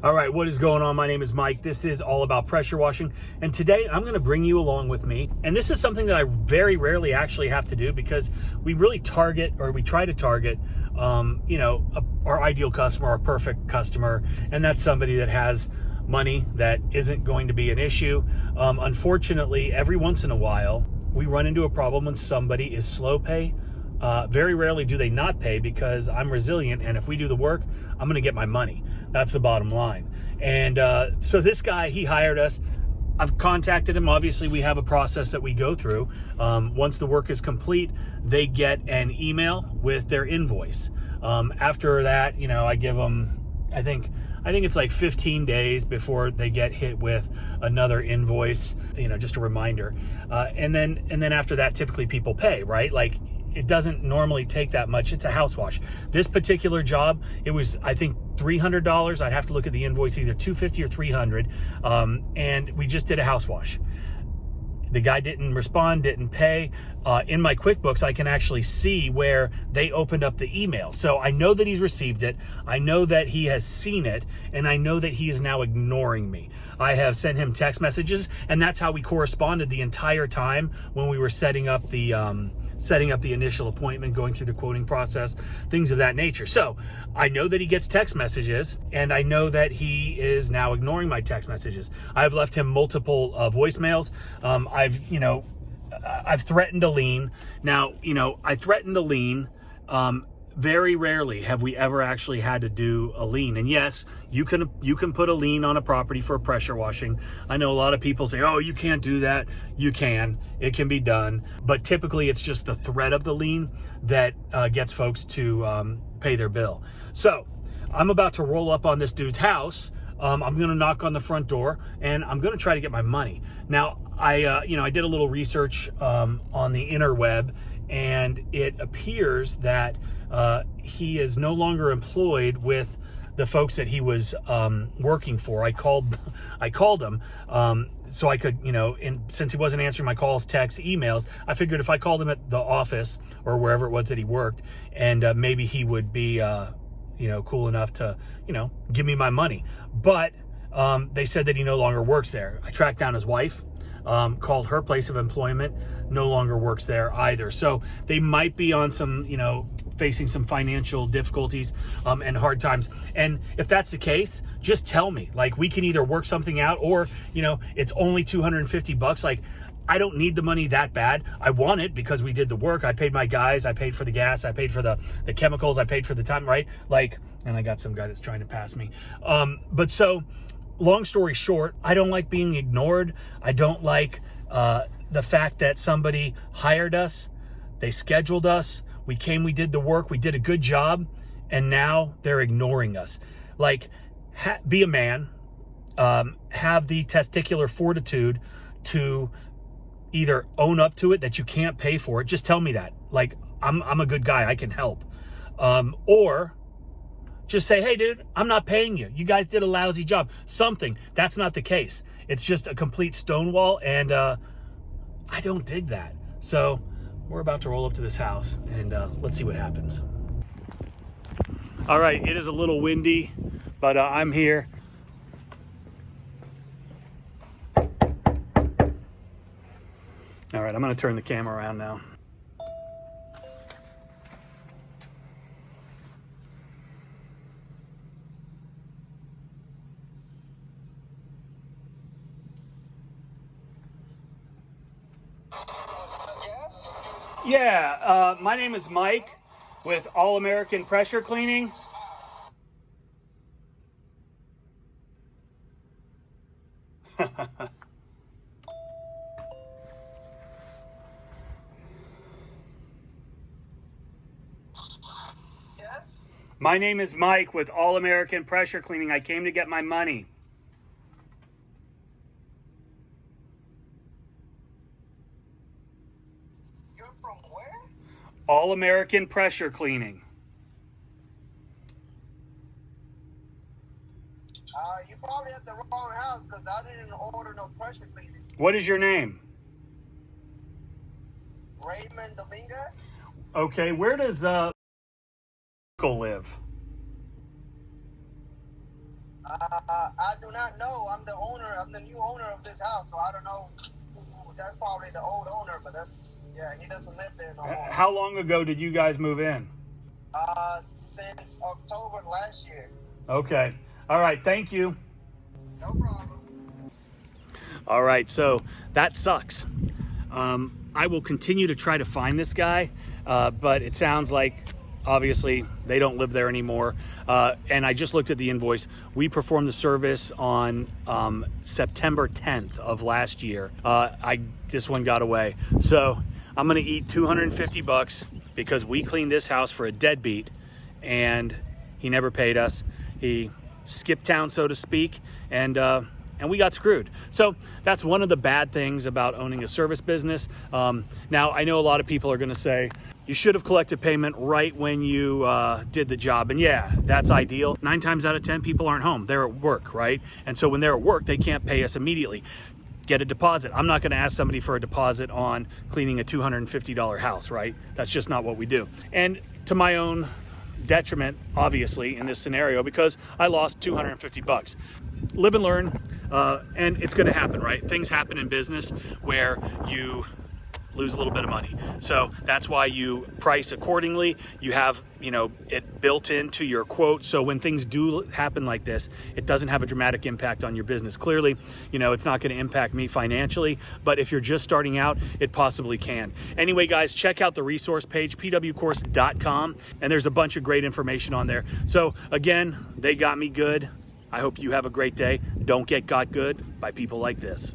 All right, what is going on? My name is Mike. This is all about pressure washing. And today I'm going to bring you along with me. And this is something that I very rarely actually have to do because we really target, or we try to target, our ideal customer, our perfect customer. And that's somebody that has money that isn't going to be an issue. Unfortunately, every once in a while, we run into a problem when somebody is slow pay. Very rarely do they not pay because I'm resilient, and if we do the work, I'm going to get my money. That's the bottom line. And so this guy, he hired us. I've contacted him. Obviously, we have a process that we go through. Once the work is complete, they get an email with their invoice. After that, I give them, I think it's like 15 days before they get hit with another invoice, just a reminder. And then after that, typically people pay, right? Like, it doesn't normally take that much. It's a house wash. This particular job, it was, I think, $300. I'd have to look at the invoice, either $250 or $300. And we just did a house wash. The guy didn't respond, didn't pay. In my QuickBooks, I can actually see where they opened up the email. So I know that he's received it. I know that he has seen it. And I know that he is now ignoring me. I have sent him text messages, and that's how we corresponded the entire time when we were setting up the initial appointment, going through the quoting process, things of that nature. So I know that he gets text messages, and I know that he is now ignoring my text messages. I've left him multiple voicemails. I've threatened a lien. Now, I threatened a lien. Very rarely have we ever actually had to do a lien. And yes, you can put a lien on a property for pressure washing. I know a lot of people say, oh, you can't do that. You can. It can be done. But typically it's just the threat of the lien that gets folks to pay their bill. So I'm about to roll up on this dude's house. I'm going to knock on the front door, and I'm going to try to get my money. Now, I did a little research on the interweb, and it appears that he is no longer employed with the folks that he was working for. I called him so I could, since he wasn't answering my calls, texts, emails, I figured if I called him at the office or wherever it was that he worked, and maybe he would be cool enough to, give me my money. But they said that he no longer works there. I tracked down his wife, called her place of employment, no longer works there either. So they might be on some, facing some financial difficulties and hard times. And if that's the case, just tell me. Like, we can either work something out, or, it's only $250. Like, I don't need the money that bad. I want it because we did the work. I paid my guys. I paid for the gas. I paid for the chemicals. I paid for the time, right? Like, and I got some guy that's trying to pass me. But so, long story short, I don't like being ignored. I don't like the fact that somebody hired us. They scheduled us. We came, we did the work. We did a good job. And now they're ignoring us. Like, be a man. Have the testicular fortitude to either own up to it, that you can't pay for it. Just tell me that. Like, I'm a good guy. I can help. Or just say, hey, dude, I'm not paying you. You guys did a lousy job. Something. That's not the case. It's just a complete stonewall, and I don't dig that. So we're about to roll up to this house, and let's see what happens. All right, it is a little windy, but I'm here. All right, I'm going to turn the camera around now. Yes? Yeah, my name is Mike with All American Pressure Cleaning. Yes? My name is Mike with All American Pressure Cleaning. I came to get my money. You're from where? All American Pressure Cleaning. You probably at the wrong house because I didn't order no pressure cleaning. What is your name? Raymond Dominguez? Okay, where does live? I do not know. I'm the owner. I'm the new owner of this house, so I don't know. That's probably the old owner, but yeah, he doesn't live there no more. How long ago did you guys move in? Since October last year. Okay. All right. Thank you. No problem. All right. So that sucks. I will continue to try to find this guy, but it sounds like obviously they don't live there anymore. And I just looked at the invoice. We performed the service on September 10th of last year. This one got away. So I'm gonna eat $250 because we cleaned this house for a deadbeat and he never paid us. He skipped town, so to speak, and we got screwed. So that's one of the bad things about owning a service business. Now, I know a lot of people are gonna say, you should have collected payment right when you did the job. And yeah, that's ideal. 9 times out of 10, people aren't home. They're at work, right? And so when they're at work, they can't pay us immediately. Get a deposit. I'm not gonna ask somebody for a deposit on cleaning a $250 house, right? That's just not what we do. And to my own detriment, obviously, in this scenario, because I lost $250. Live and learn, and it's gonna happen, right? Things happen in business where you lose a little bit of money. So that's why you price accordingly. You have, it built into your quote. So when things do happen like this, it doesn't have a dramatic impact on your business. Clearly, it's not going to impact me financially, but if you're just starting out, it possibly can. Anyway, guys, check out the resource page, pwcourse.com, and there's a bunch of great information on there. So again, they got me good. I hope you have a great day. Don't get got good by people like this.